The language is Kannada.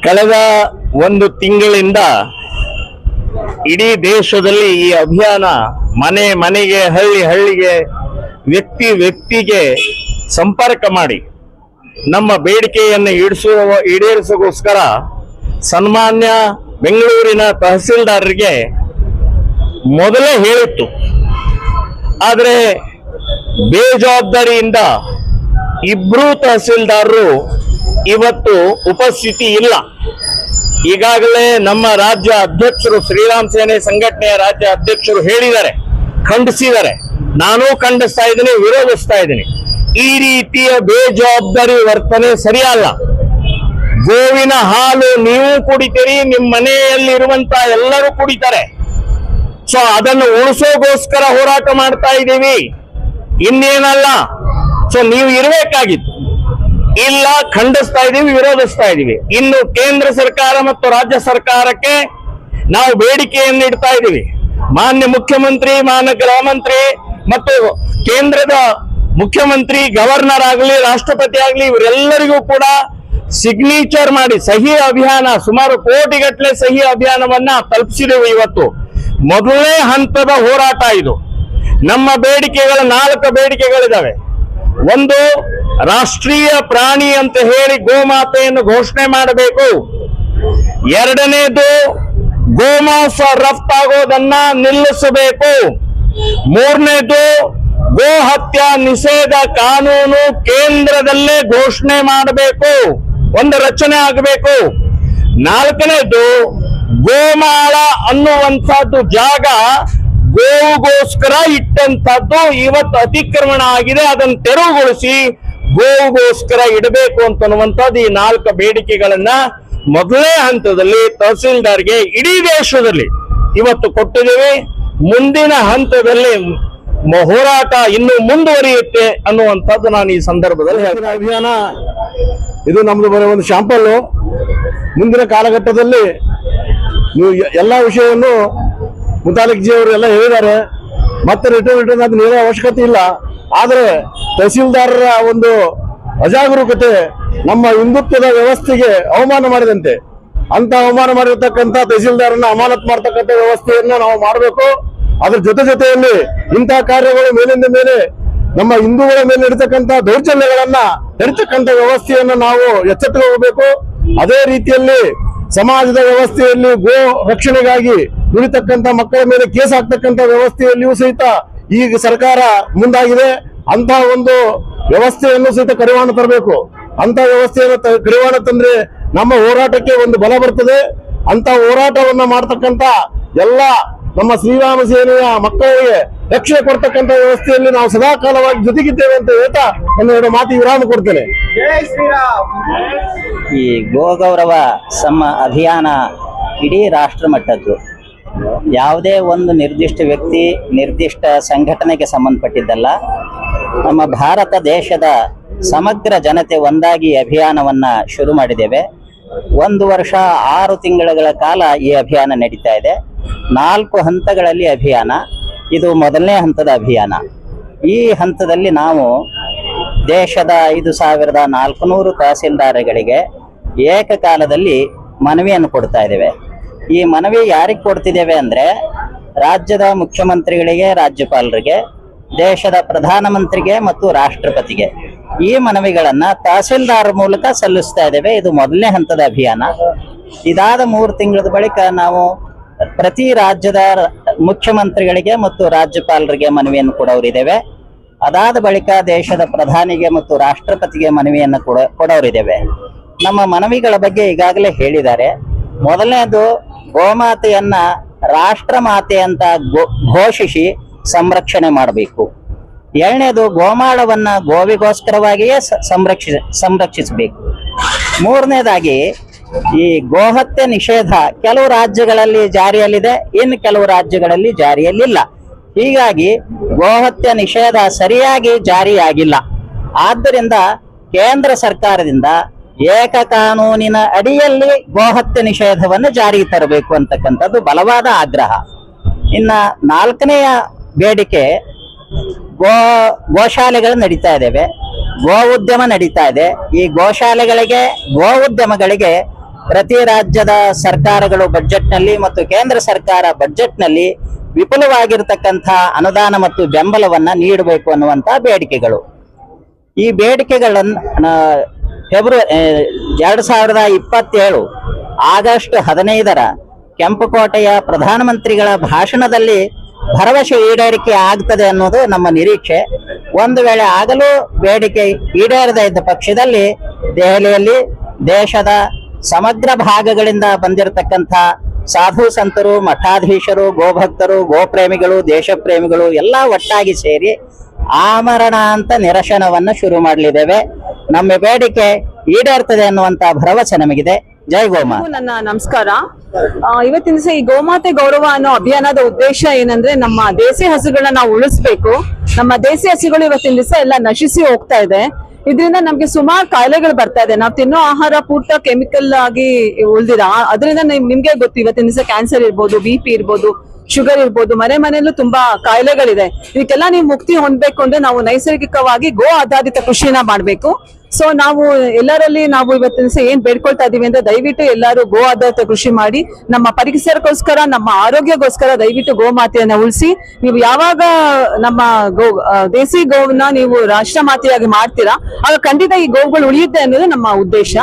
ಕಳೆದ ಒಂದು ತಿಂಗಳಿಂದ ಇಡೀ ದೇಶದಲ್ಲಿ ಈ ಅಭಿಯಾನ ಮನೆ ಮನೆಗೆ, ಹಳ್ಳಿ ಹಳ್ಳಿಗೆ, ವ್ಯಕ್ತಿ ವ್ಯಕ್ತಿಗೆ ಸಂಪರ್ಕ ಮಾಡಿ ನಮ್ಮ ಬೇಡಿಕೆಯನ್ನು ಈಡೇರಿಸೋಗೋಸ್ಕರ ಸನ್ಮಾನ್ಯ ಬೆಂಗಳೂರಿನ ತಹಸೀಲ್ದಾರರಿಗೆ ಮೊದಲೇ ಹೇಳಿತ್ತು. ಆದರೆ ಬೇಜವಾಬ್ದಾರಿಯಿಂದ ಇಬ್ರು ತಹಸೀಲ್ದಾರರು ಇವತ್ತು ಉಪಸ್ಥಿತಿ ಇಲ್ಲ. ಈಗಾಗಲೇ ನಮ್ಮ ರಾಜ್ಯ ಅಧ್ಯಕ್ಷರು, ಶ್ರೀರಾಮ್ ಸೇನೆ ಸಂಘಟನೆಯ ರಾಜ್ಯ ಅಧ್ಯಕ್ಷರು ಹೇಳಿದ್ದಾರೆ, ಖಂಡಿಸಿದ್ದಾರೆ. ನಾನು ಖಂಡಿಸ್ತಾ ಇದ್ದೀನಿ, ವಿರೋಧಿಸ್ತಾ ಇದ್ದೀನಿ. ಈ ರೀತಿಯ ಬೇಜವಾಬ್ದಾರಿ ವರ್ತನೆ ಸರಿಯಲ್ಲ. ಗೋವಿನ ಹಾಲು ನೀವು ಕುಡಿತೀರಿ, ನಿಮ್ಮ ಮನೆಯಲ್ಲಿರುವಂತ ಎಲ್ಲರೂ ಕುಡಿತಾರೆ. ಸೊ ಅದನ್ನು ಉಳಿಸೋಗೋಸ್ಕರ ಹೋರಾಟ ಮಾಡ್ತಾ ಇದ್ದೀವಿ, ಇನ್ನೇನಲ್ಲ. ಸೊ ನೀವು ಇರಬೇಕಾಗಿತ್ತು, ಇಲ್ಲ, ಖಂಡಿಸ್ತಾ ಇದ್ದೀವಿ, ವಿರೋಧಿಸ್ತಾ ಇದ್ದೀವಿ. ಇನ್ನು ಕೇಂದ್ರ ಸರ್ಕಾರ ಮತ್ತು ರಾಜ್ಯ ಸರ್ಕಾರಕ್ಕೆ ನಾವು ಬೇಡಿಕೆಯನ್ನು ಇಡ್ತಾ ಇದ್ದೀವಿ. ಮಾನ್ಯ ಮುಖ್ಯಮಂತ್ರಿ, ಮಾನ್ಯ ಗೃಹ ಮಂತ್ರಿ ಮತ್ತು ಕೇಂದ್ರದ ಮುಖ್ಯಮಂತ್ರಿ, ಗವರ್ನರ್ ಆಗಲಿ, ರಾಷ್ಟ್ರಪತಿ ಆಗಲಿ, ಇವರೆಲ್ಲರಿಗೂ ಕೂಡ ಸಿಗ್ನೇಚರ್ ಮಾಡಿ ಸಹಿ ಅಭಿಯಾನ, ಸುಮಾರು ಕೋಟಿಗಟ್ಟಲೆ ಸಹಿ ಅಭಿಯಾನವನ್ನ ತಲುಪಿಸಿದೆವು. ಇವತ್ತು ಮೊದಲನೇ ಹಂತದ ಹೋರಾಟ ಇದು. ನಮ್ಮ ಬೇಡಿಕೆಗಳ 4 ಬೇಡಿಕೆಗಳಿದಾವೆ. ಒಂದು, ರಾಷ್ಟ್ರೀಯ ಪ್ರಾಣಿ ಅಂತ ಹೇಳಿ ಗೋಮಾತೆಯನ್ನು ಘೋಷಣೆ ಮಾಡಬೇಕು. ಎರಡನೇದು, ಗೋಮಾಂಸ ರಫ್ತಾಗೋದನ್ನ ನಿಲ್ಲಿಸಬೇಕು. ಮೂರನೇದು, ಗೋ ಹತ್ಯಾ ನಿಷೇಧ ಕಾನೂನು ಕೇಂದ್ರದಲ್ಲೇ ಘೋಷಣೆ ಮಾಡಬೇಕು, ಒಂದು ರಚನೆ ಆಗಬೇಕು. ನಾಲ್ಕನೇದು, ಗೋಮಾಳ ಅನ್ನುವಂಥದ್ದು ಜಾಗ ಗೋವುಗೋಸ್ಕರ ಇಟ್ಟಂತದ್ದು ಇವತ್ತು ಅತಿಕ್ರಮಣ ಆಗಿದೆ, ಅದನ್ನು ತೆರವುಗೊಳಿಸಿ ಗೋವುಗೋಸ್ಕರ ಇಡಬೇಕು ಅಂತನ್ನುವಂಥದ್ದು ಈ 4 ಬೇಡಿಕೆಗಳನ್ನ ಮೊದಲನೇ ಹಂತದಲ್ಲಿ ತಹಸೀಲ್ದಾರ್ಗೆ ಇಡೀ ದೇಶದಲ್ಲಿ ಇವತ್ತು ಕೊಟ್ಟಿದ್ದೇವೆ. ಮುಂದಿನ ಹಂತದಲ್ಲಿ ಹೋರಾಟ ಇನ್ನು ಮುಂದುವರಿಯುತ್ತೆ ಅನ್ನುವಂಥದ್ದು ನಾನು ಈ ಸಂದರ್ಭದಲ್ಲಿ ಹೇಳ್ತೀನಿ. ಅಭಿಯಾನ ಇದು ನಮ್ದು ಬರೋ ಒಂದು ಶಾಂಪಲ್. ಮುಂದಿನ ಕಾಲಘಟ್ಟದಲ್ಲಿ ನೀವು ಎಲ್ಲಾ ವಿಷಯವನ್ನು ಮುತಾಲಿಕ್ ಜಿ ಅವರು ಎಲ್ಲ ಹೇಳಿದ್ದಾರೆ. ಮತ್ತೆ ರಿಟರ್ನ್ ಅದನ್ನ ಹೇಳೋ ಅವಶ್ಯಕತೆ ಇಲ್ಲ. ಆದರೆ ತಹಸೀಲ್ದಾರರ ಒಂದು ಅಜಾಗರೂಕತೆ ನಮ್ಮ ಹಿಂದುತ್ವದ ವ್ಯವಸ್ಥೆಗೆ ಅವಮಾನ ಮಾಡಿದಂತೆ. ಅಂತ ಅವಮಾನ ಮಾಡಿರ್ತಕ್ಕಂಥ ತಹಸೀಲ್ದಾರನ್ನ ಅಮಾನತ್ ಮಾಡ್ತಕ್ಕಂಥ ವ್ಯವಸ್ಥೆಯನ್ನು ನಾವು ಮಾಡಬೇಕು. ಅದ್ರ ಜೊತೆಯಲ್ಲಿ ಇಂತಹ ಕಾರ್ಯಗಳು ಮೇಲಿಂದ ಮೇಲೆ ನಮ್ಮ ಹಿಂದೂಗಳ ಮೇಲೆ ನಡೀತಕ್ಕಂಥ ದೌರ್ಜನ್ಯಗಳನ್ನ ನಡೀತಕ್ಕಂಥ ವ್ಯವಸ್ಥೆಯನ್ನು ನಾವು ಎಚ್ಚೆತ್ತುಕೋಬೇಕು. ಅದೇ ರೀತಿಯಲ್ಲಿ ಸಮಾಜದ ವ್ಯವಸ್ಥೆಯಲ್ಲಿ ಗೋ ರಕ್ಷಣೆಗಾಗಿ ದುಡಿತಕ್ಕಂಥ ಮಕ್ಕಳ ಮೇಲೆ ಕೇಸ್ ಹಾಕ್ತಕ್ಕಂಥ ವ್ಯವಸ್ಥೆಯಲ್ಲಿಯೂ ಸಹಿತ ಈಗ ಸರ್ಕಾರ ಮುಂದಾಗಿದೆ. ಅಂತ ಒಂದು ವ್ಯವಸ್ಥೆಯನ್ನು ಸಹಿತ ಕಡಿವಾಣ ತರಬೇಕು. ಅಂತ ವ್ಯವಸ್ಥೆಯನ್ನು ಕಡಿವಾಣ ತಂದ್ರೆ ನಮ್ಮ ಹೋರಾಟಕ್ಕೆ ಒಂದು ಬಲ ಬರ್ತದೆ. ಅಂತ ಹೋರಾಟವನ್ನ ಮಾಡ್ತಕ್ಕಂಥ ಎಲ್ಲ ನಮ್ಮ ಶ್ರೀರಾಮ ಸೇನೆಯ ಮಕ್ಕಳಿಗೆ ರಕ್ಷಣೆ ಕೊಡ್ತಕ್ಕಂಥ ವ್ಯವಸ್ಥೆಯಲ್ಲಿ ನಾವು ಸದಾಕಾಲವಾಗಿ ಜೊತೆಗಿದ್ದೇವೆ ಅಂತ ಹೇಳ್ತಾ ಒಂದೆರಡು ಮಾತಿಗೆ ವಿರಾಮ ಕೊಡ್ತೇನೆ. ಈ ಗೋಗೌರವ ಅಭಿಯಾನ ಇಡೀ ರಾಷ್ಟ್ರ ಮಟ್ಟದ್ದು. ಯಾವುದೇ ಒಂದು ನಿರ್ದಿಷ್ಟ ವ್ಯಕ್ತಿ, ನಿರ್ದಿಷ್ಟ ಸಂಘಟನೆಗೆ ಸಂಬಂಧಪಟ್ಟಿದ್ದಲ್ಲ. ನಮ್ಮ ಭಾರತ ದೇಶದ ಸಮಗ್ರ ಜನತೆ ಒಂದಾಗಿ ಅಭಿಯಾನವನ್ನ ಶುರು ಮಾಡಿದ್ದೇವೆ. 1 ವರ್ಷ 6 ತಿಂಗಳ ಕಾಲ ಈ ಅಭಿಯಾನ ನಡೀತಾ ಇದೆ. 4 ಹಂತಗಳಲ್ಲಿ ಅಭಿಯಾನ. ಇದು ಮೊದಲನೇ ಹಂತದ ಅಭಿಯಾನ. ಈ ಹಂತದಲ್ಲಿ ನಾವು ದೇಶದ 5400 ತಹಸೀಲ್ದಾರ್ಗಳಿಗೆ ಏಕಕಾಲದಲ್ಲಿ ಮನವಿಯನ್ನು ಕೊಡ್ತಾ ಇದ್ದೇವೆ. ಈ ಮನವಿ ಯಾರಿಗೆ ಕೊಡ್ತಿದ್ದೇವೆ ಅಂದ್ರೆ, ರಾಜ್ಯದ ಮುಖ್ಯಮಂತ್ರಿಗಳಿಗೆ, ರಾಜ್ಯಪಾಲರಿಗೆ, ದೇಶದ ಪ್ರಧಾನಮಂತ್ರಿಗೆ ಮತ್ತು ರಾಷ್ಟ್ರಪತಿಗೆ ಈ ಮನವಿಗಳನ್ನ ತಹಸೀಲ್ದಾರ್ ಮೂಲಕ ಸಲ್ಲಿಸ್ತಾ ಇದ್ದೇವೆ. ಇದು ಮೊದಲನೇ ಹಂತದ ಅಭಿಯಾನ. ಇದಾದ 3 ತಿಂಗಳ ಬಳಿಕ ನಾವು ಪ್ರತಿ ರಾಜ್ಯದ ಮುಖ್ಯಮಂತ್ರಿಗಳಿಗೆ ಮತ್ತು ರಾಜ್ಯಪಾಲರಿಗೆ ಮನವಿಯನ್ನು ಕೊಡೋರಿದ್ದೇವೆ. ಅದಾದ ಬಳಿಕ ದೇಶದ ಪ್ರಧಾನಿಗೆ ಮತ್ತು ರಾಷ್ಟ್ರಪತಿಗೆ ಮನವಿಯನ್ನು ಕೊಡೋರಿದ್ದೇವೆ. ನಮ್ಮ ಮನವಿಗಳ ಬಗ್ಗೆ ಈಗಾಗಲೇ ಹೇಳಿದ್ದಾರೆ. ಮೊದಲನೇದು, ಗೋಮಾತೆಯನ್ನ ರಾಷ್ಟ್ರ ಮಾತೆ ಅಂತ ಘೋಷಿಸಿ ಸಂರಕ್ಷಣೆ ಮಾಡಬೇಕು. ಎರಡನೇದು, ಗೋಮಾಳವನ್ನ ಗೋವಿಗೋಸ್ಕರವಾಗಿಯೇ ಸಂರಕ್ಷಿಸಬೇಕು. ಮೂರನೇದಾಗಿ, ಈ ಗೋಹತ್ಯೆ ನಿಷೇಧ ಕೆಲವು ರಾಜ್ಯಗಳಲ್ಲಿ ಜಾರಿಯಲ್ಲಿದೆ, ಇನ್ನು ಕೆಲವು ರಾಜ್ಯಗಳಲ್ಲಿ ಜಾರಿಯಲ್ಲಿಲ್ಲ. ಹೀಗಾಗಿ ಗೋಹತ್ಯೆ ನಿಷೇಧ ಸರಿಯಾಗಿ ಜಾರಿಯಾಗಿಲ್ಲ. ಆದ್ದರಿಂದ ಕೇಂದ್ರ ಸರ್ಕಾರದಿಂದ ಏಕ ಕಾನೂನಿನ ಅಡಿಯಲ್ಲಿ ಗೋಹತ್ಯೆ ನಿಷೇಧವನ್ನು ಜಾರಿಗೆ ತರಬೇಕು ಅಂತಕ್ಕಂಥದ್ದು ಬಲವಾದ ಆಗ್ರಹ. ಇನ್ನ 4ನೆಯ ಬೇಡಿಕೆ, ಗೋಶಾಲೆಗಳು ನಡೀತಾ ಇದ್ದೇವೆ. ಗೋ ಉದ್ಯಮ ನಡೀತಾ ಇದೆ. ಈ ಗೋಶಾಲೆಗಳಿಗೆ, ಗೋ ಉದ್ಯಮಗಳಿಗೆ ಪ್ರತಿ ರಾಜ್ಯದ ಸರ್ಕಾರಗಳು ಬಜೆಟ್ನಲ್ಲಿ ಮತ್ತು ಕೇಂದ್ರ ಸರ್ಕಾರ ಬಜೆಟ್ನಲ್ಲಿ ವಿಪುಲವಾಗಿರ್ತಕ್ಕಂಥ ಅನುದಾನ ಮತ್ತು ಬೆಂಬಲವನ್ನ ನೀಡಬೇಕು ಅನ್ನುವಂತ ಬೇಡಿಕೆಗಳು. ಈ ಬೇಡಿಕೆಗಳನ್ನು ಫೆಬ್ರವರಿ 2027 ಆಗಸ್ಟ್ 15 ಕೆಂಪುಕೋಟೆಯ ಪ್ರಧಾನಮಂತ್ರಿಗಳ ಭಾಷಣದಲ್ಲಿ ಭರವಸೆ ಈಡೇರಿಕೆ ಆಗ್ತದೆ ಅನ್ನೋದು ನಮ್ಮ ನಿರೀಕ್ಷೆ. ಒಂದು ವೇಳೆ ಆಗಲೂ ಬೇಡಿಕೆ ಈಡೇರದೇ ಇದ್ದ ಪಕ್ಷದಲ್ಲಿ ದೆಹಲಿಯಲ್ಲಿ ದೇಶದ ಸಮಗ್ರ ಭಾಗಗಳಿಂದ ಬಂದಿರತಕ್ಕಂಥ ಸಾಧು ಸಂತರು, ಮಠಾಧೀಶರು, ಗೋಭಕ್ತರು, ಗೋಪ್ರೇಮಿಗಳು, ದೇಶಪ್ರೇಮಿಗಳು ಎಲ್ಲ ಒಟ್ಟಾಗಿ ಸೇರಿ ಆಮರಣ ಅಂತ ನಿರಸನವನ್ನ ಶುರು ಮಾಡಲಿದ್ದೇವೆ. ನಮ್ಮ ಬೇಡಿಕೆ ಈಡೇರ್ತದೆ ಅನ್ನುವಂತ ಭರವಸೆ ನಮಗಿದೆ. ಜೈ ಗೋಮಾ. ನನ್ನ ನಮಸ್ಕಾರ. ಇವತ್ತಿನ ದಿವಸ ಈ ಗೋಮಾತೆ ಗೌರವ ಅನ್ನೋ ಅಭಿಯಾನದ ಉದ್ದೇಶ ಏನಂದ್ರೆ, ನಮ್ಮ ದೇಸಿ ಹಸುಗಳನ್ನ ನಾವು ಉಳಿಸ್ಬೇಕು. ನಮ್ಮ ದೇಸಿ ಹಸುಗಳು ಇವತ್ತಿನ ದಿವಸ ಎಲ್ಲ ನಶಿಸಿ ಹೋಗ್ತಾ ಇದೆ. ಇದರಿಂದ ನಮ್ಗೆ ಸುಮಾರು ಕಾಯಿಲೆಗಳು ಬರ್ತಾ ಇದೆ. ನಾವು ತಿನ್ನೋ ಆಹಾರ ಪೂರ್ತ ಕೆಮಿಕಲ್ ಆಗಿ ಉಳ್ದಿರ. ಅದರಿಂದ ನಿಮ್ಗೆ ಗೊತ್ತು, ಇವತ್ತಿನ ದಿವಸ ಕ್ಯಾನ್ಸರ್ ಇರ್ಬೋದು, BP ಇರ್ಬೋದು, ಶುಗರ್ ಇರ್ಬೋದು, ಮನೆಯಲ್ಲೂ ತುಂಬಾ ಕಾಯಿಲೆಗಳಿದೆ. ಇದಕ್ಕೆಲ್ಲ ನೀವು ಮುಕ್ತಿ ಹೊಂದಬೇಕು ಅಂದ್ರೆ ನಾವು ನೈಸರ್ಗಿಕವಾಗಿ ಗೋ ಆಧಾರಿತ ಕೃಷಿನ ಮಾಡ್ಬೇಕು. ಸೊ ನಾವು ಎಲ್ಲರಲ್ಲಿ ನಾವು ಇವತ್ತಿನ ದಿವಸ ಏನ್ ಬೇಡ್ಕೊಳ್ತಾ ಇದೀವಿ ಅಂದ್ರೆ, ದಯವಿಟ್ಟು ಎಲ್ಲರೂ ಗೋ ಆಧಾರಿತ ಕೃಷಿ ಮಾಡಿ, ನಮ್ಮ ಪರಿಸರಕ್ಕೋಸ್ಕರ, ನಮ್ಮ ಆರೋಗ್ಯಗೋಸ್ಕರ ದಯವಿಟ್ಟು ಗೋಮಾತೆಯನ್ನ ಉಳಿಸಿ. ನೀವು ಯಾವಾಗ ನಮ್ಮ ದೇಸಿ ಗೋವನ್ನ ನೀವು ರಾಷ್ಟ್ರ ಮಾತೆಯಾಗಿ ಮಾಡ್ತೀರಾ, ಆಗ ಖಂಡಿತ ಈ ಗೋವುಗಳು ಉಳಿಯುತ್ತೆ ಅನ್ನೋದು ನಮ್ಮ ಉದ್ದೇಶ.